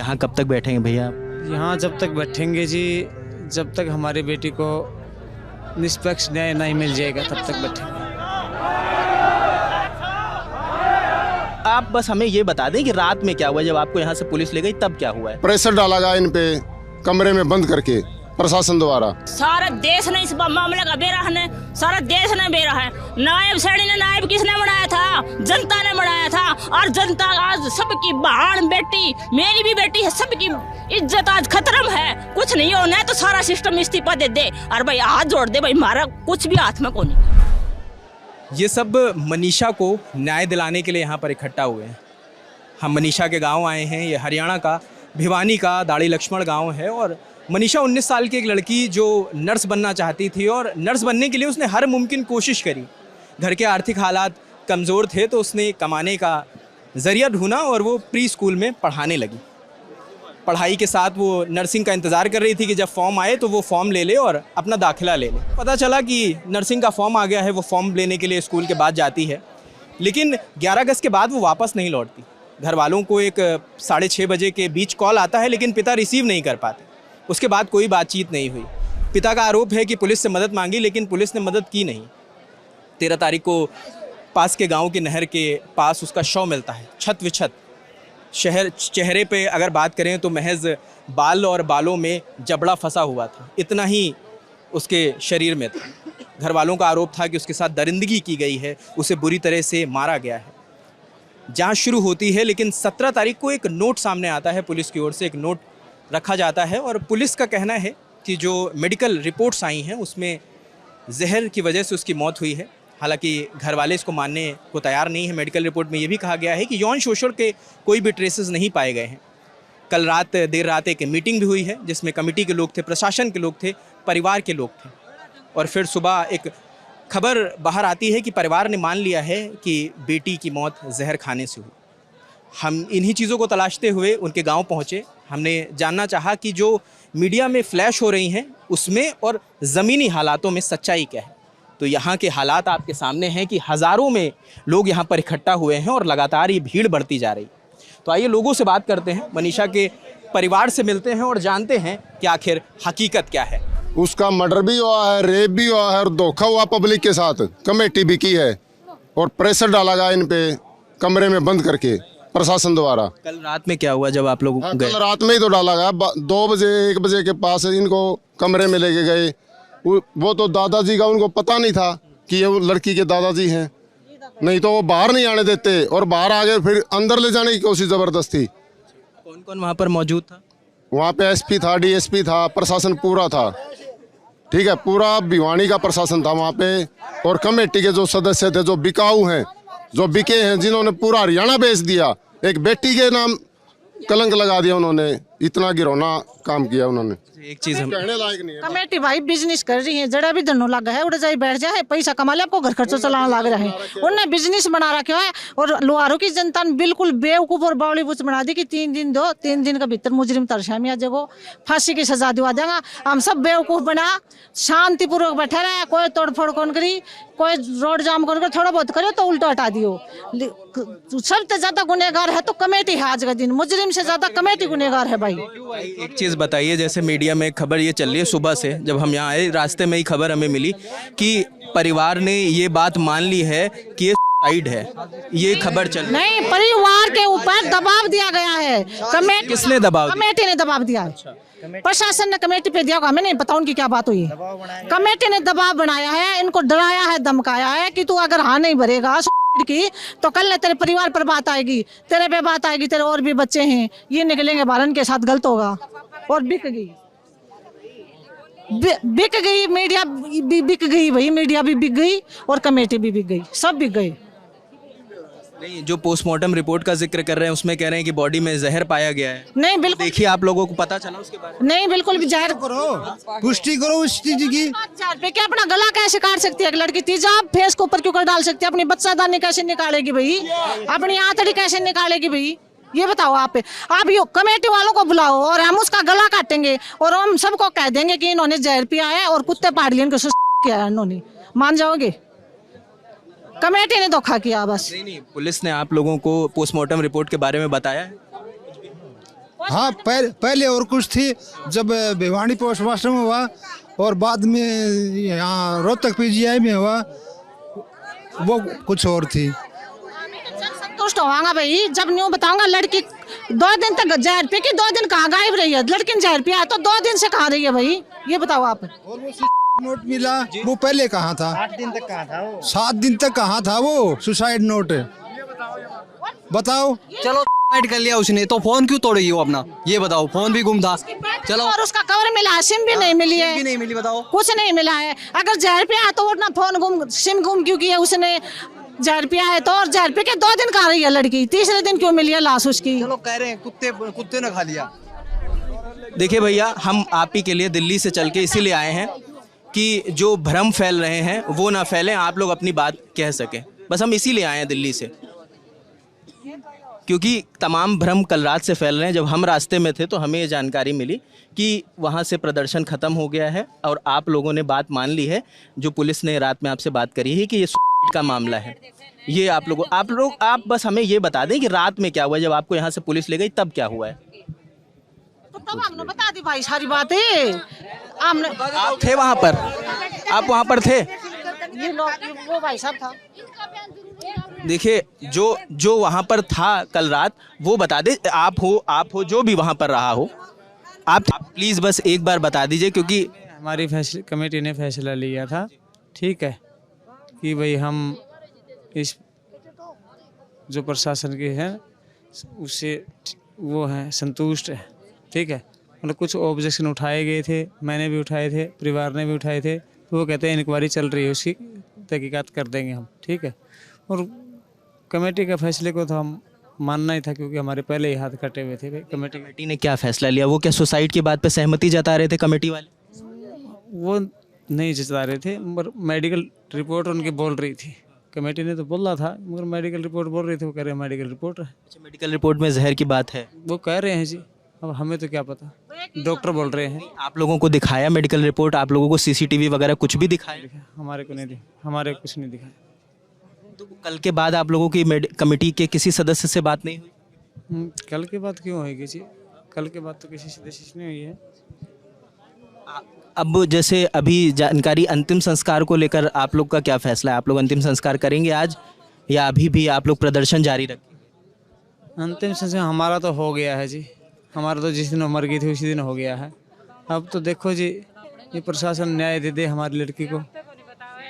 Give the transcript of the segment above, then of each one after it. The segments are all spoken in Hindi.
यहाँ कब तक बैठेंगे भैया आप? यहाँ जब तक बैठेंगे जी, जब तक हमारी बेटी को निष्पक्ष न्याय नहीं मिल जाएगा तब तक बैठेंगे। आप बस हमें ये बता दें कि रात में क्या हुआ, जब आपको यहाँ से पुलिस ले गई तब क्या हुआ है? प्रेशर डाला गया इन पे कमरे में बंद करके प्रशासन द्वारा। सारा देश ने इस मामले का बेरा है, सारा देश ने बेरा है। नायब सैनी ने नायब किसने बनाया था? जनता ने बनाया था। और जनता आज सबकी बहन बेटी, मेरी भी बेटी है, सबकी इज्जत आज खतरम है। कुछ नहीं होना है तो सारा सिस्टम इस्तीफा दे दे और भाई हाथ जोड़ दे भाई, हमारा कुछ भी हाथ में को नहीं। ये सब मनीषा को न्याय दिलाने के लिए यहाँ पर इकट्ठा हुए हैं। हम मनीषा के गांव आए हैं। ये हरियाणा का भिवानी का दाड़ी लक्ष्मण गांव है और मनीषा 19 साल की एक लड़की जो नर्स बनना चाहती थी और नर्स बनने के लिए उसने हर मुमकिन कोशिश करी। घर के आर्थिक हालात कमज़ोर थे तो उसने कमाने का ज़रिया ढूंढा और वो प्री स्कूल में पढ़ाने लगी। पढ़ाई के साथ वो नर्सिंग का इंतज़ार कर रही थी कि जब फॉर्म आए तो वो फॉर्म ले ले और अपना दाखिला ले ले। पता चला कि नर्सिंग का फॉर्म आ गया है। वो फॉर्म लेने के लिए स्कूल के बाद जाती है, लेकिन 11 अगस्त के बाद वो वापस नहीं लौटती। घर वालों को एक 6:30 बजे के बीच कॉल आता है, लेकिन पिता रिसीव नहीं कर पाते। उसके बाद कोई बातचीत नहीं हुई। पिता का आरोप है कि पुलिस से मदद मांगी, लेकिन पुलिस ने मदद की नहीं। 13 तारीख को पास के गांव की नहर के पास उसका शव मिलता है, छत विछत। चेहरे पे अगर बात करें तो महज बाल और बालों में जबड़ा फंसा हुआ था, इतना ही उसके शरीर में था। घर वालों का आरोप था कि उसके साथ दरिंदगी की गई है, उसे बुरी तरह से मारा गया है। जांच शुरू होती है, लेकिन 17 तारीख को एक नोट सामने आता है। पुलिस की ओर से एक नोट रखा जाता है और पुलिस का कहना है कि जो मेडिकल रिपोर्ट्स आई हैं उसमें जहर की वजह से उसकी मौत हुई है। हालांकि घर वाले इसको मानने को तैयार नहीं है। मेडिकल रिपोर्ट में ये भी कहा गया है कि यौन शोषण के कोई भी ट्रेसेस नहीं पाए गए हैं। कल रात देर रात एक मीटिंग भी हुई है जिसमें कमेटी के लोग थे, प्रशासन के लोग थे, परिवार के लोग थे। और फिर सुबह एक खबर बाहर आती है कि परिवार ने मान लिया है कि बेटी की मौत जहर खाने से हुई। हम इन्हीं चीज़ों को तलाशते हुए उनके गांव पहुंचे। हमने जानना चाहा कि जो मीडिया में फ्लैश हो रही हैं उसमें और ज़मीनी हालातों में सच्चाई क्या है। तो यहाँ के हालात आपके सामने हैं कि हज़ारों में लोग यहाँ पर इकट्ठा हुए हैं और लगातार ये भीड़ बढ़ती जा रही। तो आइए लोगों से बात करते हैं, मनीषा के परिवार से मिलते हैं और जानते हैं कि आखिर हकीकत क्या है। उसका मर्डर भी हुआ है, रेप भी हुआ है और धोखा हुआ पब्लिक के साथ। कमेटी भी की है और प्रेशर डाला गया इन पे कमरे में बंद करके प्रशासन द्वारा। कल रात में क्या हुआ जब आप लोग गए? कल रात में ही तो डाला गया। 2 बजे 1 बजे के पास इनको कमरे में लेके गए। वो तो दादाजी का उनको पता नहीं था कि ये वो लड़की के दादाजी हैं, नहीं तो वो बाहर नहीं आने देते और बाहर आ गए फिर अंदर ले जाने की कोशिश जबरदस्ती। कौन कौन वहाँ पर मौजूद था? वहाँ पे एसपी था, डीएसपी था, प्रशासन पूरा था। ठीक है, पूरा भिवानी का प्रशासन था वहाँ पे। और कमेटी के जो सदस्य थे, जो बिकाऊ हैं, जो बिके हैं, जिन्होंने पूरा हरियाणा बेच दिया, एक बेटी के नाम कलंक लगा दिया उन्होंने। इतना गिरौना काम किया उन्होंने। एक चीज हम कहने लायक नहीं है। कमेटी भाई बिजनेस कर रही है, जड़ा भी धनो लगा है, उड़ जाए बैठ जाए, पैसा कमा ले, आपको घर खर्चा चलाना लग रहा है। उन्होंने बिजनेस बना रखा है और लोहारों की जनता ने बिल्कुल बेवकूफ और बावली बुच बना दी कि 3 दिन दो, 3 दिन के भीतर मुजरिम तरसामी आ जाएगा, फांसी की सजा दिवा देगा। हम सब बेवकूफ बना शांतिपूर्वक बैठे रहे, कोई तोड़फोड़ कौन करी, कोई रोड जाम कौन कर, थोड़ा बहुत करे तो उल्टा हटा दियो। सबसे ज्यादा गुनहगार है तो कमेटी है। आज का दिन मुजरिम से ज्यादा कमेटी गुनहगार है भाई। एक चीज़ बताइए, जैसे मीडिया में खबर ये चल रही है, सुबह से जब हम यहाँ आए रास्ते में ही खबर हमें मिली कि परिवार ने ये बात मान ली है कि ये साइड है, ये खबर चल रही है। नहीं, परिवार के ऊपर दबाव दिया गया है। कमेटी किसने दबाव? कमेटी ने दबाव दिया। प्रशासन ने कमेटी पे दिया, हमें नहीं पता उनकी क्या बात हुई। कमेटी ने दबाव बनाया है, इनको डराया है, धमकाया है कि तू अगर हाँ नहीं भरेगा की तो कल तेरे परिवार पर बात आएगी, तेरे पे बात आएगी, तेरे और भी बच्चे हैं, ये निकलेंगे बालन के साथ, गलत होगा। और बिक गई मीडिया बिक गई भाई, मीडिया भी बिक गई और कमेटी भी बिक गई, सब बिक गए। नहीं, जो पोस्टमार्टम रिपोर्ट का जिक्र कर रहे हैं उसमें कह रहे हैं कि बॉडी में जहर पाया गया है। नहीं बिल्कुल, देखिए आप लोगों को पता चला उसके बारे में? नहीं बिल्कुल भी जाहिर करो, पुष्टि करो उस चीज की। क्या अपना गला कैसे काट सकती है एक लड़की? तेजाब फेस के ऊपर क्यों कर डाल सकती है? अपनी बच्चादानी कैसे निकालेगी भाई? अपनी आंतड़ी कैसे निकालेगी भाई? ये बताओ आप ये कमेटी वालों को बुलाओ और हम उसका गला काटेंगे और हम सबको कह देंगे कि इन्होंने जहर पिया है और कुत्ते पाड़ लिए, इनको किया है इन्होंने। मान जाओगे? कमेटी ने धोखा किया बस। नहीं, पुलिस ने आप लोगों को पोस्टमार्टम रिपोर्ट के बारे में बताया है? हाँ पहले और कुछ थी, जब भिवानी पोस्टमास्टर में हुआ और बाद में यहाँ रोहतक पीजीआई में हुआ वो कुछ और थी। संतुष्ट होवांगा भाई जब न्यू बताऊंगा। लड़की 2 दिन तक जहर पी के 2 दिन कहाँ गायब रही है, लड़की ने जहर पिया तो 2 दिन से कहाँ रही है भाई, ये बताओ आप। और वो नोट मिला वो पहले कहाँ था? 8 दिन तक कहाँ था वो? 7 दिन तक कहाँ था वो सुसाइड नोट? बताओ। चलो सुसाइड कर लिया उसने तो फोन क्यों तोड़ी वो अपना, ये बताओ। फोन भी गुम था। चलो और उसका कवर मिला, सिम भी नहीं मिली है, भी नहीं मिली, बताओ। कुछ नहीं मिला है। अगर जहर पिया तो वो ना फोन गुम, सिम गुम क्यों किया उसने? जहर पिया है तो, और जहर पी के 2 दिन कहाँ रही है लड़की, तीसरे दिन क्यों मिली है लाश उसकी? चलो कह रहे हैं कुत्ते ने खा लिया। देखिए भैया, हम आप ही के लिए दिल्ली से चल के इसीलिए आए हैं कि जो भ्रम फैल रहे हैं वो ना फैलें, आप लोग अपनी बात कह सकें। बस हम इसीलिए आए हैं दिल्ली से, क्योंकि तमाम भ्रम कल रात से फैल रहे हैं। जब हम रास्ते में थे तो हमें ये जानकारी मिली कि वहाँ से प्रदर्शन ख़त्म हो गया है और आप लोगों ने बात मान ली है, जो पुलिस ने रात में आपसे बात करी है कि ये सुसाइड का मामला है। ये आप बस हमें ये बता दें कि रात में क्या हुआ, जब आपको यहाँ से पुलिस ले गई तब क्या हुआ है? तो तब हमने बता दी भाई सारी बातें। हमने, आप थे वहाँ पर? आप वहाँ पर थे? ये लोग, वो भाई साहब था। देखिए, जो वहाँ पर था कल रात वो बता दे। आप हो जो भी वहाँ पर रहा हो, आप प्लीज़ बस एक बार बता दीजिए, क्योंकि हमारी कमेटी ने फैसला लिया था, ठीक है, कि भाई हम इस जो प्रशासन के हैं उससे वो हैं संतुष्ट है, ठीक है। मतलब कुछ ऑब्जेक्शन उठाए गए थे, मैंने भी उठाए थे, परिवार ने भी उठाए थे, तो वो कहते हैं इंक्वायरी चल रही है, उसकी तहकीकात कर देंगे हम, ठीक है। और कमेटी के फैसले को तो हम मानना ही था, क्योंकि हमारे पहले ही हाथ कटे हुए थे भाई। कमेटी ने क्या फैसला लिया? वो क्या सुसाइड की बात पे सहमति जता रहे थे कमेटी वाले? वो नहीं जता रहे थे, मगर मेडिकल रिपोर्ट उनकी बोल रही थी। कमेटी ने तो बोला था, मगर मेडिकल रिपोर्ट बोल रही थी, वो कह रहे हैं मेडिकल रिपोर्ट है। अच्छा, मेडिकल रिपोर्ट में जहर की बात है? वो कह रहे हैं जी, अब हमें तो क्या पता, डॉक्टर बोल रहे हैं। आप लोगों को दिखाया मेडिकल रिपोर्ट? आप लोगों को सीसीटीवी वगैरह कुछ भी दिखाया? हमारे को नहीं दिखा, हमारे कुछ नहीं दिखाया। तो कल के बाद आप लोगों की कमेटी के किसी सदस्य से बात नहीं हुई? कल के बाद क्यों होगी जी? कल के बाद तो किसी सदस्य से नहीं हुई है। अब जैसे अभी जानकारी अंतिम संस्कार को लेकर आप लोग का क्या फैसला है? आप लोग अंतिम संस्कार करेंगे आज या अभी भी आप लोग प्रदर्शन जारी रखेंगे? अंतिम संस्कार हमारा तो हो गया है जी, हमारा तो जिस दिन मर गई थी उसी दिन हो गया है। अब तो देखो जी, ये प्रशासन न्याय दे दे हमारी लड़की को,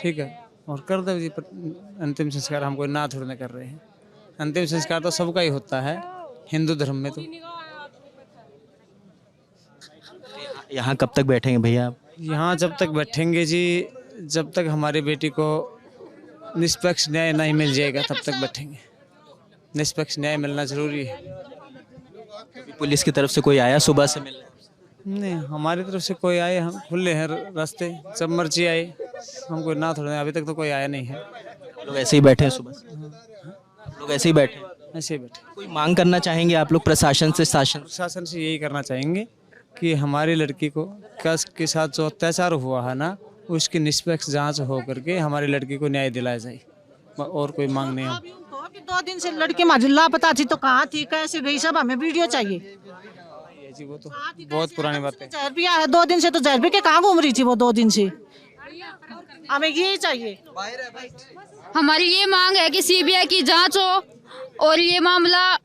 ठीक है, और कर दो जी अंतिम संस्कार। हम कोई ना थोड़े कर रहे हैं, अंतिम संस्कार तो सबका ही होता है हिंदू धर्म में। तो यहाँ कब तक बैठेंगे भैया आप? यहाँ जब तक बैठेंगे जी, जब तक हमारी बेटी को निष्पक्ष न्याय नहीं मिल जाएगा तब तक बैठेंगे। निष्पक्ष न्याय मिलना जरूरी है। पुलिस की तरफ से कोई आया सुबह से मिलने? नहीं, हमारी तरफ से कोई आए, हम खुले हैं रास्ते, जब मर्जी आए, हम कोई ना थोड़ा, अभी तक तो कोई आया नहीं है। लोग ऐसे ही बैठे हैं सुबह से? लोग ऐसे ही बैठे हैं? ऐसे ही बैठे। कोई मांग करना चाहेंगे आप लोग प्रशासन से? प्रशासन से यही करना चाहेंगे कि हमारी लड़की को कस के साथ जो अत्याचार हुआ है ना, उसकी निष्पक्ष जांच हो करके हमारी लड़की को न्याय दिलाया जाए, और कोई मांग नहीं। हम 2 दिन से लड़की माजुल्ला पता थी, तो कहाँ थी, कैसे गई, सब हमें वीडियो चाहिए जी। वो तो बहुत पुरानी बात है। जहर पिया है 2 दिन से, तो जहर पी के कहाँ घूम रही थी वो 2 दिन से? हमें यही चाहिए। हमारी ये मांग है कि सीबीआई की जांच हो और ये मामला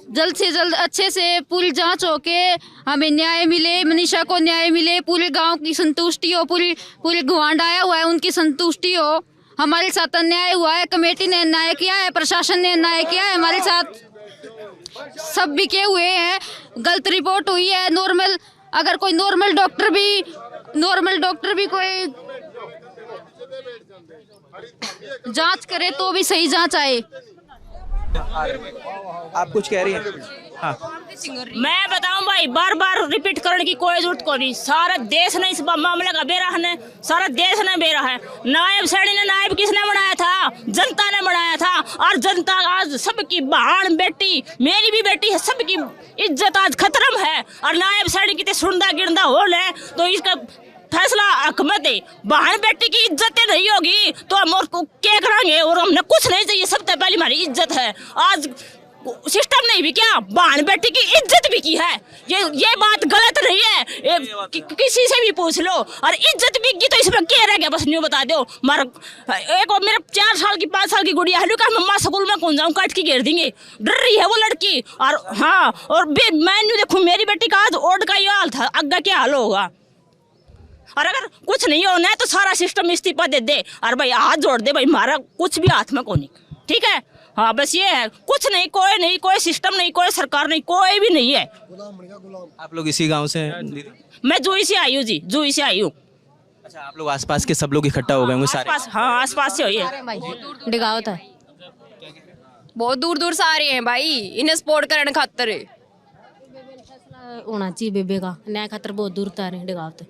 जल्द से जल्द अच्छे से पूरी जांच हो के हमें न्याय मिले, मनीषा को न्याय मिले, पूरे गांव की संतुष्टि हो, पूरी गुआंढ आया हुआ है उनकी संतुष्टि हो। हमारे साथ अन्याय हुआ है, कमेटी ने अन्याय किया है, प्रशासन ने अन्याय किया है, हमारे साथ सब बिके हुए हैं। गलत रिपोर्ट हुई है। नॉर्मल, अगर कोई नॉर्मल डॉक्टर भी कोई जांच करे तो भी सही जांच आए। आप कुछ कह रही हैं? हाँ। मैं बताऊं भाई, बार बार रिपीट करने की कोई जरूरत को नहीं। सारा देश ने इस मामले का बेराह है, सारा देश ने बेराह है। नायब सैनी ने, नायब किसने बनाया था? जनता ने बनाया था। और जनता आज सबकी बहन बेटी, मेरी भी बेटी है, सबकी इज्जत आज खतरा में है। और नायब सैनी की सुनदा गिरदा हो ले तो इसका फैसला हकूमत है। बहन बेटी की इज्जत नहीं होगी तो हम और क्या करेंगे? और हमने कुछ नहीं चाहिए, सबसे पहले हमारी इज्जत है। आज सिस्टम नहीं भी क्या, बहन बेटी की इज्जत भी की है। ये बात गलत नहीं है, किसी से भी पूछ लो। और इज्जत भी की तो इसमें क्या रह गया, बस न्यू बता दो। एक मेरे 4 साल की 5 साल की गुड़िया है, मम्मा स्कूल में कौन जाऊँ, काट के घेर देंगे, डर रही है वो लड़की। और हाँ, और मैं न्यू देखूँ मेरी बेटी का आज ओड का ये हाल था, आगे क्या हाल होगा। और अगर कुछ नहीं होना है तो सारा सिस्टम इस्तीफा दे दे और भाई हाथ जोड़ दे, भाई हमारा कुछ भी हाथ में को नहीं, ठीक है। हाँ बस ये है, कुछ नहीं, कोई सिस्टम नहीं, कोई सरकार नहीं, कोई भी नहीं है। आप लोग इसी गांव से हैं दीदी? मैं जुई से आई हूँ जी, जुई से आई हूँ। अच्छा, आप लोग आसपास के सब लोग इकट्ठा हो गए होंगे सारे? हाँ आसपास से हुई है। डिगावत है, बहुत दूर दूर से आ रहे हैं भाई, इन्हें सपोर्ट करने खातर होना चाहिए बेबे का न्याय खातर, बहुत दूर से आ रहे हैं डिगावत।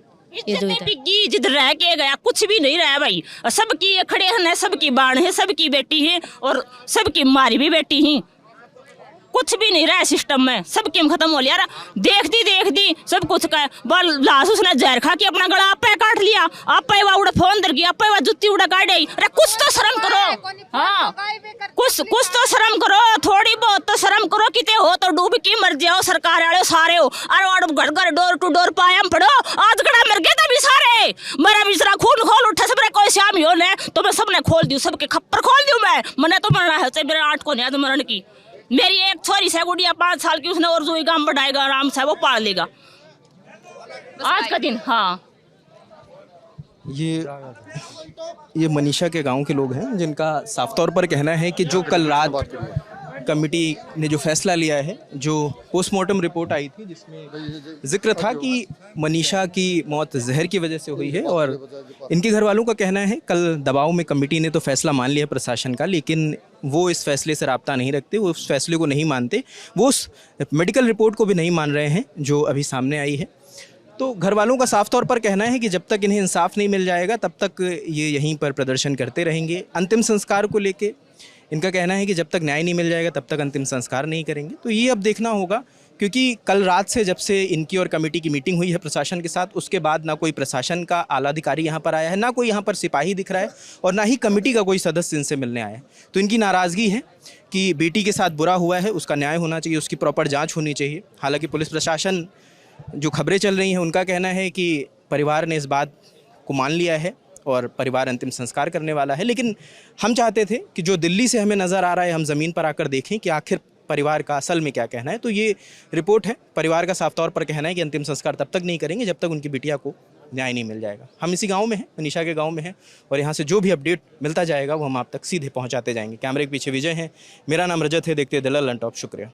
जिधर रह के गया कुछ भी नहीं रहा भाई, सबकी खड़े हैं, सबकी बाण है, सबकी बेटी है और सबकी मारी भी बेटी है, कुछ भी नहीं रहा सिस्टम में, सब गेम खत्म हो लिया। देख दी सब कुछ का बल लाश उसने जहर खा के अपना गला आपे काट लिया, आपे उड़ा फोन दर गया, आपे जुत्ती उड़ा काट गई। अरे कुछ तो शर्म करो, हाँ कुछ तो शर्म करो, थोड़ी बहुत तो शर्म करो। किते हो तो डूब की मर जाओ, सरकार वाले सारे हो। अरे घर घर डोर टू डोर पायम पड़ो, आज गड़ा मर गए तभी सारे, मेरा बिजरा खून खोल उठा सब कोई श्याम हो ने तो मैं सबने खोल दूं, सबके खप्पर खोल दूं मैं, मने तो मरना है, मेरे 8 को नहीं तो मरण की। मेरी एक छोरी से गुड़िया 5 साल की, उसने और जो काम बढ़ाएगा आराम से वो पाल लेगा आज का दिन। हाँ ये मनीषा के गांव के लोग हैं जिनका साफ तौर पर कहना है कि जो कल रात कमेटी ने जो फैसला लिया है, जो पोस्टमार्टम रिपोर्ट आई थी जिसमें जिक्र था कि मनीषा की मौत जहर की वजह से हुई है, और इनके घर वालों का कहना है कल दबाव में कमेटी ने तो फैसला मान लिया प्रशासन का, लेकिन वो इस फैसले से राब्ता नहीं रखते, वो उस फैसले को नहीं मानते, वो उस मेडिकल रिपोर्ट को भी नहीं मान रहे हैं जो अभी सामने आई है। तो घर वालों का साफ तौर पर कहना है कि जब तक इन्हें इंसाफ नहीं मिल जाएगा तब तक ये यहीं पर प्रदर्शन करते रहेंगे। अंतिम संस्कार को लेके इनका कहना है कि जब तक न्याय नहीं मिल जाएगा तब तक अंतिम संस्कार नहीं करेंगे। तो ये अब देखना होगा, क्योंकि कल रात से जब से इनकी और कमेटी की मीटिंग हुई है प्रशासन के साथ, उसके बाद ना कोई प्रशासन का आला अधिकारी यहाँ पर आया है, ना कोई यहाँ पर सिपाही दिख रहा है, और ना ही कमेटी का कोई सदस्य इनसे मिलने आया है। तो इनकी नाराज़गी है कि बेटी के साथ बुरा हुआ है, उसका न्याय होना चाहिए, उसकी प्रॉपर जाँच होनी चाहिए। हालाँकि पुलिस प्रशासन, जो खबरें चल रही हैं, उनका कहना है कि परिवार ने इस बात को मान लिया है और परिवार अंतिम संस्कार करने वाला है। लेकिन हम चाहते थे कि जो दिल्ली से हमें नज़र आ रहा है, हम ज़मीन पर आकर देखें कि आखिर परिवार का असल में क्या कहना है। तो ये रिपोर्ट है, परिवार का साफ तौर पर कहना है कि अंतिम संस्कार तब तक नहीं करेंगे जब तक उनकी बिटिया को न्याय नहीं मिल जाएगा। हम इसी गांव में हैं, मनीषा के गांव में हैं, और यहाँ से जो भी अपडेट मिलता जाएगा वो हम आप तक सीधे पहुँचाते जाएंगे। कैमरे के पीछे विजय हैं, मेरा नाम रजत है, देखते दलाल ऑन टॉप। शुक्रिया।